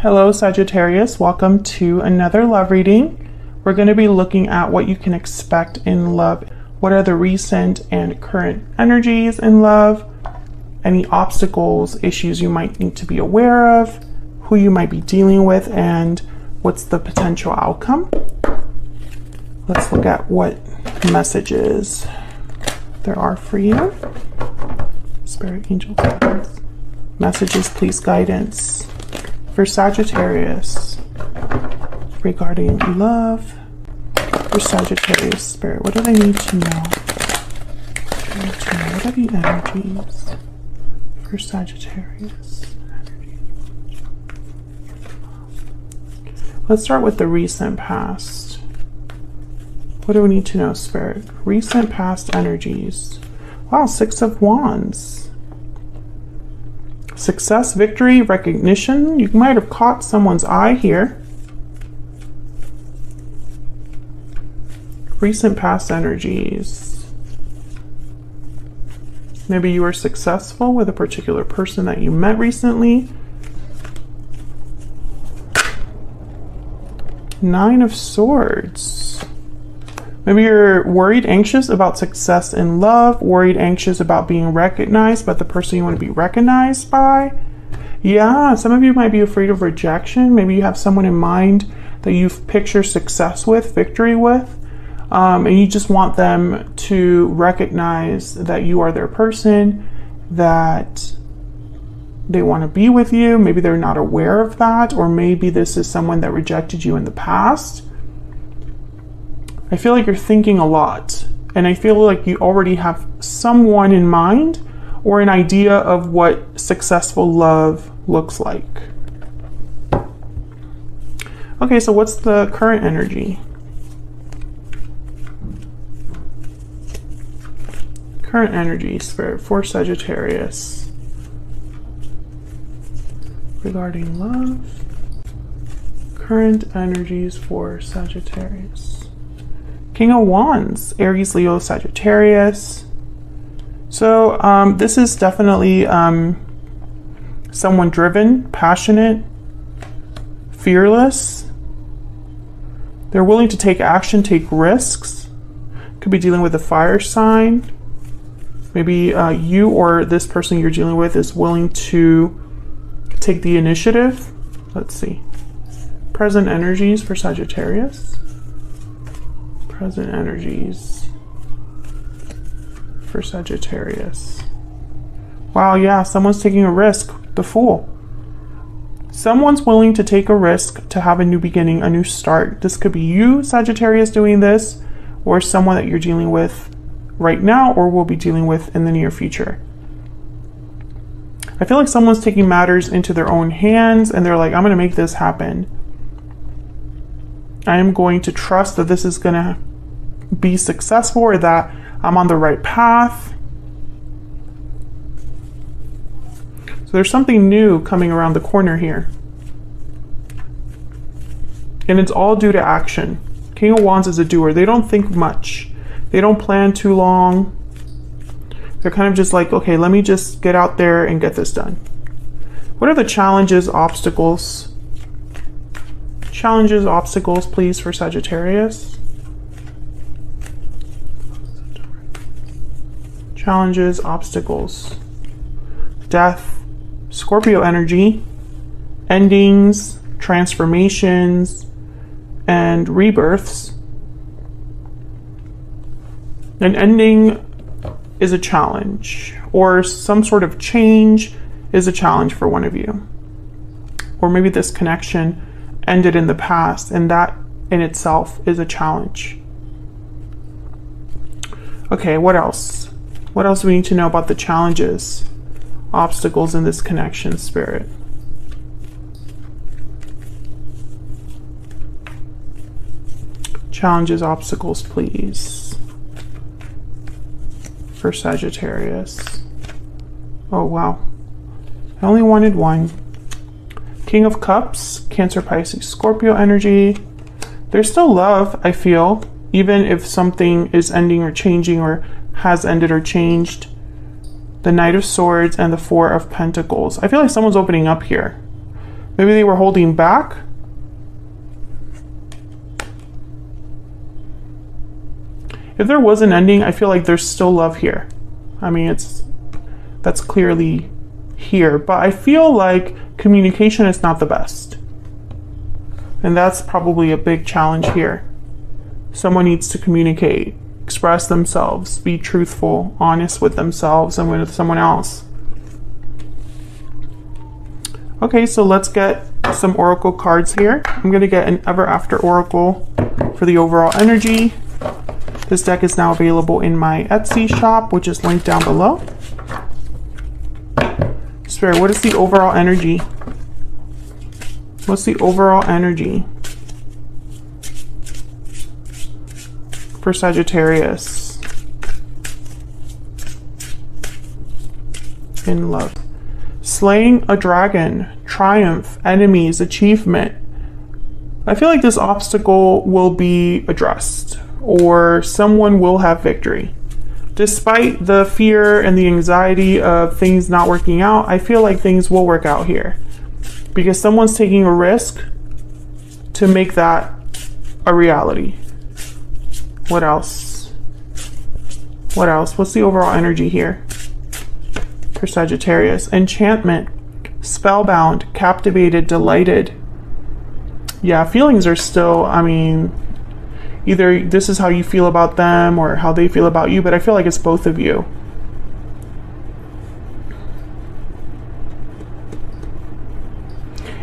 Hello Sagittarius, welcome to another love reading. We're going to be looking at what you can expect in love. What are the recent and current energies in love? Any obstacles, issues you might need to be aware of, who you might be dealing with, and what's the potential outcome? Let's look at what messages there are for you. Spirit, angel, guidance. Messages, please, guidance. For Sagittarius, regarding love, for Sagittarius spirit, what do they need to know? What are the energies for Sagittarius? Let's start with the recent past. What do we need to know, Spirit? Recent past energies. Wow, Six of Wands. Success, victory, recognition. You might have caught someone's eye here. Recent past energies. Maybe you were successful with a particular person that you met recently. Nine of Swords. Maybe you're worried, anxious about success in love, worried, anxious about being recognized by the person you want to be recognized by. Yeah, some of you might be afraid of rejection. Maybe you have someone in mind that you picture success with, victory with, and you just want them to recognize that you are their person, that they want to be with you. Maybe they're not aware of that, or maybe this is someone that rejected you in the past. I feel like you're thinking a lot, and I feel like you already have someone in mind or an idea of what successful love looks like. Okay, so what's the current energy? Current energy, Spirit, for Sagittarius. Regarding love, current energies for Sagittarius. King of Wands, Aries, Leo, Sagittarius. So this is definitely someone driven, passionate, fearless. They're willing to take action, take risks. Could be dealing with a fire sign. Maybe you or this person you're dealing with is willing to take the initiative. Let's see. Present energies for Sagittarius. Present energies for Sagittarius. Wow, yeah, someone's taking a risk. The Fool. Someone's willing to take a risk to have a new beginning, a new start. This could be you, Sagittarius, doing this, or someone that you're dealing with right now or will be dealing with in the near future. I feel like someone's taking matters into their own hands and they're like, I'm going to make this happen. I am going to trust that this is going to be successful or that I'm on the right path. So there's something new coming around the corner here. And it's all due to action. King of Wands is a doer. They don't think much. They don't plan too long. They're kind of just like, okay, let me just get out there and get this done. What are the challenges, obstacles? Challenges, obstacles, please, for Sagittarius. Challenges, obstacles. Death, Scorpio energy, endings, transformations, and rebirths. An ending is a challenge, or some sort of change is a challenge for one of you. Or maybe this connection ended in the past, and that in itself is a challenge. Okay, what else? What else do we need to know about the challenges, obstacles in this connection, Spirit? Challenges, obstacles, please, for Sagittarius. Oh, wow. I only wanted one. King of Cups, Cancer, Pisces, Scorpio energy. There's still love, I feel, even if something is ending or changing or has ended or changed. the Knight of Swords, and the Four of Pentacles. I feel like someone's opening up here. Maybe they were holding back. If there was an ending, I feel like there's still love here. I mean, that's clearly here, but I feel like communication is not the best. And that's probably a big challenge here. Someone needs to communicate, express themselves, be truthful, honest with themselves and with someone else. Okay, so let's get some oracle cards here. I'm going to get an Ever After oracle for the overall energy. This deck is now available in my Etsy shop, which is linked down below. Spirit, what is the overall energy? What's the overall energy for Sagittarius in love? Slaying a dragon, triumph, enemies, achievement. I feel like this obstacle will be addressed, or someone will have victory. Despite the fear and the anxiety of things not working out, I feel like things will work out here. Because someone's taking a risk to make that a reality. What else? What else? What's the overall energy here for Sagittarius? Enchantment, spellbound, captivated, delighted. Yeah, feelings are still, I mean, either this is how you feel about them or how they feel about you, but I feel like it's both of you.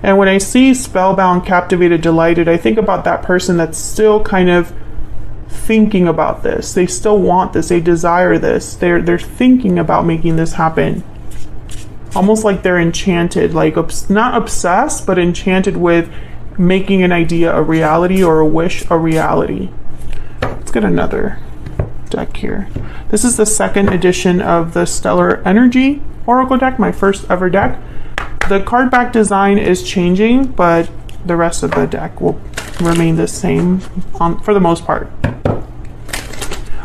And when I see spellbound, captivated, delighted, I think about that person that's still kind of thinking about this. They still want this. They desire this. They're thinking about making this happen. Almost like they're enchanted, like not obsessed, but enchanted with making an idea a reality or a wish a reality. Let's get another deck here. This is the second edition of the Stellar Energy Oracle deck, my first ever deck. The card back design is changing, but the rest of the deck will remain the same for the most part.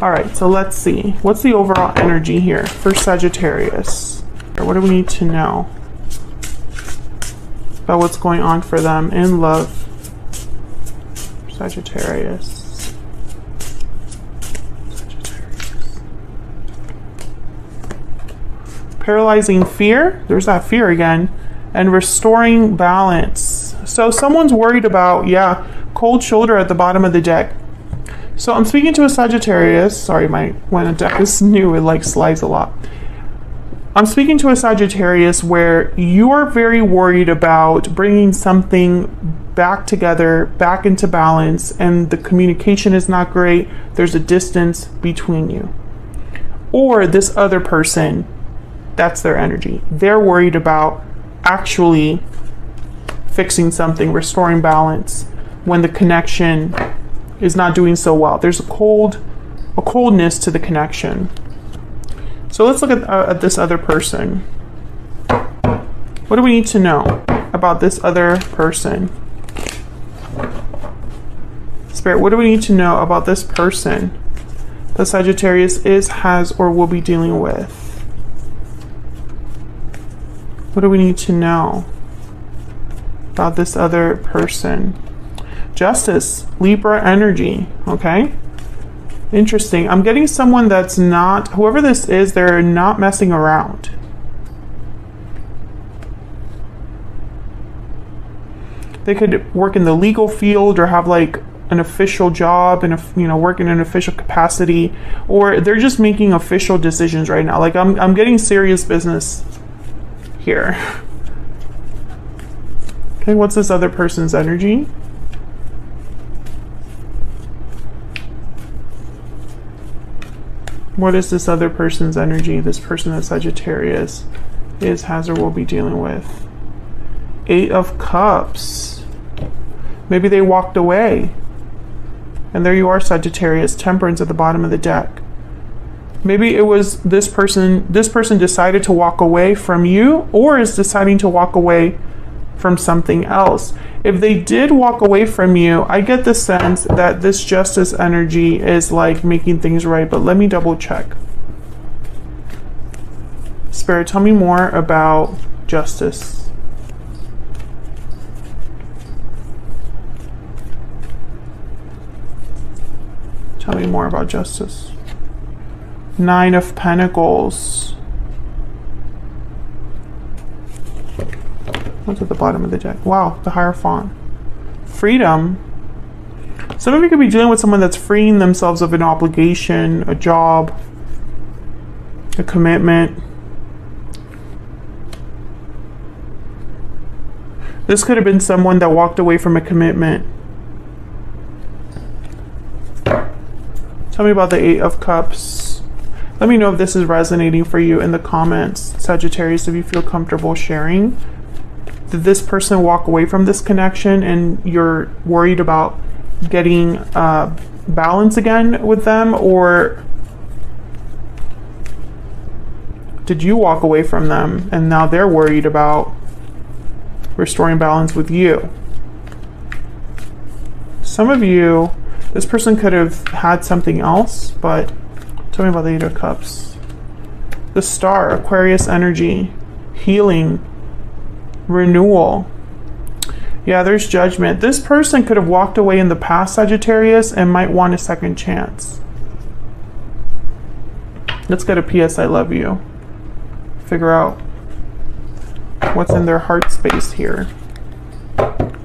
All right, so let's see. What's the overall energy here for Sagittarius? What do we need to know about what's going on for them in love? Sagittarius. Paralyzing fear. There's that fear again. And restoring balance. So someone's worried about, yeah, cold shoulder at the bottom of the deck. So I'm speaking to a Sagittarius. Sorry, when a deck is new, it like slides a lot. I'm speaking to a Sagittarius where you are very worried about bringing something back together, back into balance, and the communication is not great. There's a distance between you. Or this other person, that's their energy. They're worried about actually fixing something, restoring balance when the connection is not doing so well. There's a coldness to the connection. So let's look at this other person. What do we need to know about this other person? Spirit, what do we need to know about this person that Sagittarius is, has, or will be dealing with? What do we need to know about this other person? Justice, Libra energy, okay? Interesting. I'm getting someone that's not, whoever this is, they're not messing around. They could work in the legal field or have like an official job and, work in an official capacity, or they're just making official decisions right now. Like I'm getting serious business here. Okay, what's this other person's energy? What is this other person's energy? This person that Sagittarius is, has, or will be dealing with? 8 of Cups. Maybe they walked away. And there you are, Sagittarius. Temperance at the bottom of the deck. Maybe it was this person decided to walk away from you, or is deciding to walk away from something else. If they did walk away from you, I get the sense that this Justice energy is like making things right, but let me double check. Spirit, tell me more about Justice. Tell me more about justice. Nine of Pentacles. What's at the bottom of the deck? Wow, the Hierophant. Freedom. Some of you could be dealing with someone that's freeing themselves of an obligation, a job, a commitment. This could have been someone that walked away from a commitment. Tell me about the Eight of Cups. Let me know if this is resonating for you in the comments, Sagittarius, if you feel comfortable sharing. Did this person walk away from this connection and you're worried about getting balance again with them, or did you walk away from them and now they're worried about restoring balance with you? Some of you, this person could have had something else, but tell me about the Eight of Cups. The Star, Aquarius energy, healing, renewal. Yeah, there's judgment. This person could have walked away in the past, Sagittarius, and might want a second chance. Let's get a PS I love you. Figure out what's in their heart space here.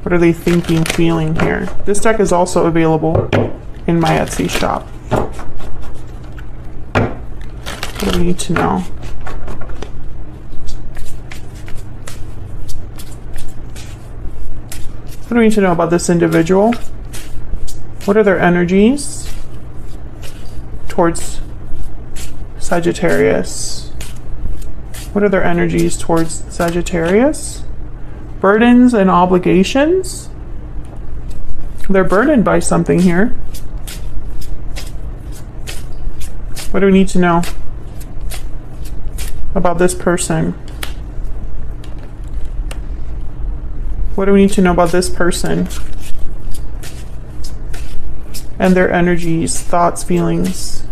What are they thinking, feeling here? This deck is also available in my Etsy shop. What do we need to know? What do we need to know about this individual? What are their energies towards Sagittarius? What are their energies towards Sagittarius? Burdens and obligations? They're burdened by something here. What do we need to know about this person? What do we need to know about this person and their energies, thoughts, feelings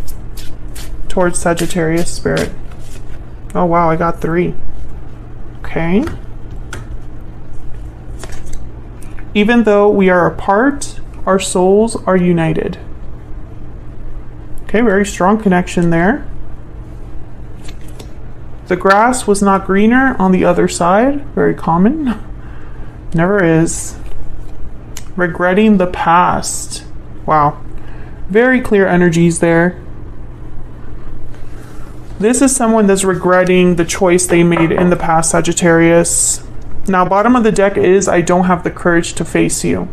towards Sagittarius spirit? Oh wow, I got 3. Okay. Even though we are apart, our souls are united. Okay, very strong connection there. The grass was not greener on the other side. Very common. Never is. Regretting the past. Wow. Very clear energies there. This is someone that's regretting the choice they made in the past, Sagittarius. Now, bottom of the deck is, I don't have the courage to face you.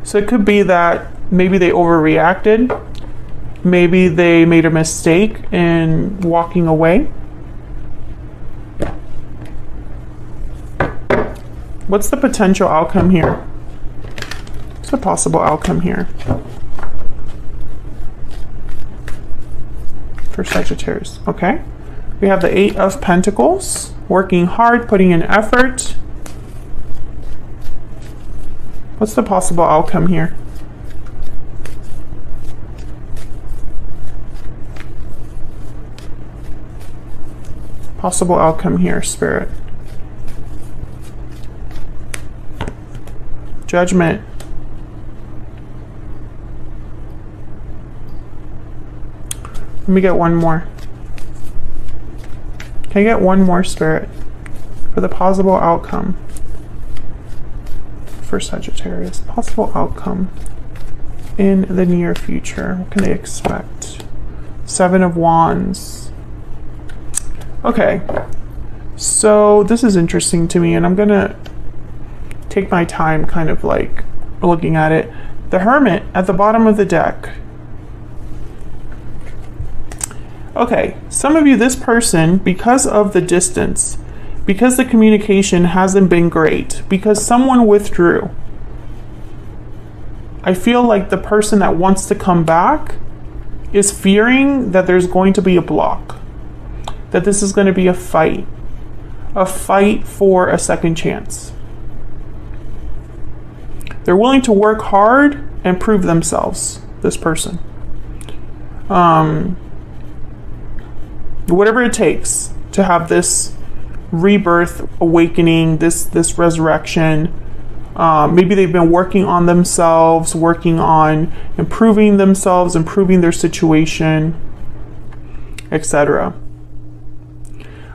So it could be that maybe they overreacted. Maybe they made a mistake in walking away. What's the potential outcome here? What's the possible outcome here for Sagittarius? Okay. We have the Eight of Pentacles. Working hard, putting in effort. What's the possible outcome here? Possible outcome here, Spirit. Judgment. Let me get one more. Can I get one more, Spirit, for the possible outcome for Sagittarius? Possible outcome in the near future. What can they expect? 7 of Wands. Okay, so this is interesting to me, and I'm gonna take my time kind of like looking at it. The Hermit at the bottom of the deck. Okay, some of you, this person, because of the distance, because the communication hasn't been great, because someone withdrew, I feel like the person that wants to come back is fearing that there's going to be a block, that this is going to be a fight for a second chance. They're willing to work hard and prove themselves, this person. Whatever it takes to have this rebirth, awakening, this resurrection, Maybe they've been working on themselves, working on improving themselves, improving their situation, etc.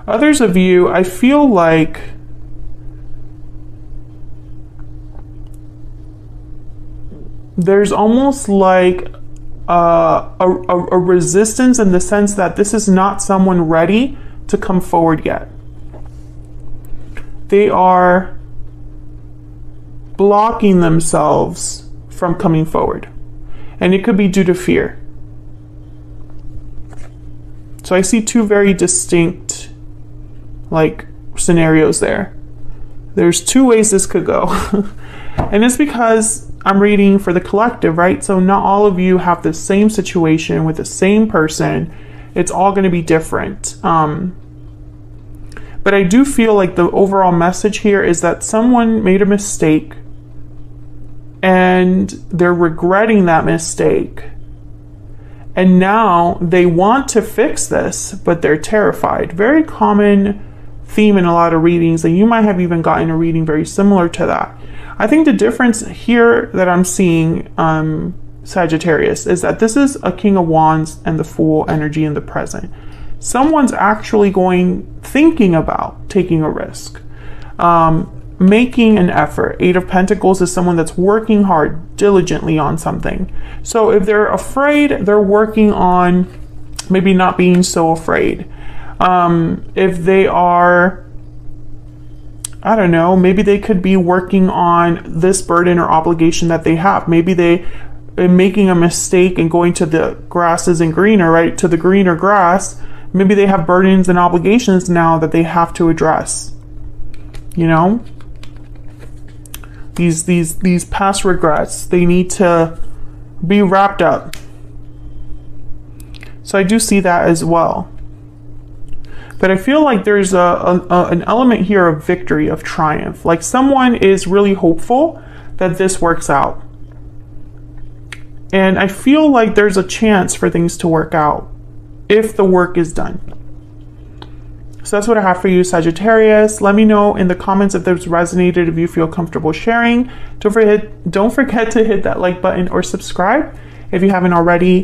Others of you, I feel like there's almost like a resistance in the sense that this is not someone ready to come forward yet. They are blocking themselves from coming forward. And it could be due to fear. So I see two very distinct scenarios there. There's two ways this could go. And it's because I'm reading for the collective, right? So not all of you have the same situation with the same person. It's all going to be different. But I do feel like the overall message here is that someone made a mistake and they're regretting that mistake. And now they want to fix this, but they're terrified. Very common theme in a lot of readings, and you might have even gotten a reading very similar to that. I think the difference here that I'm seeing, Sagittarius, is that this is a King of Wands and the Fool energy in the present. Someone's actually thinking about taking a risk, making an effort. 8 of Pentacles is someone that's working hard, diligently on something. So if they're afraid, they're working on maybe not being so afraid. If they are, I don't know, maybe they could be working on this burden or obligation that they have. Maybe they are making a mistake and going to the grass isn't greener, right? To the greener grass. Maybe they have burdens and obligations now that they have to address. You know? These past regrets, they need to be wrapped up. So I do see that as well. But I feel like there's an element here of victory, of triumph. Like someone is really hopeful that this works out. And I feel like there's a chance for things to work out if the work is done. So that's what I have for you, Sagittarius. Let me know in the comments if this resonated, if you feel comfortable sharing. Don't forget to hit that like button or subscribe if you haven't already.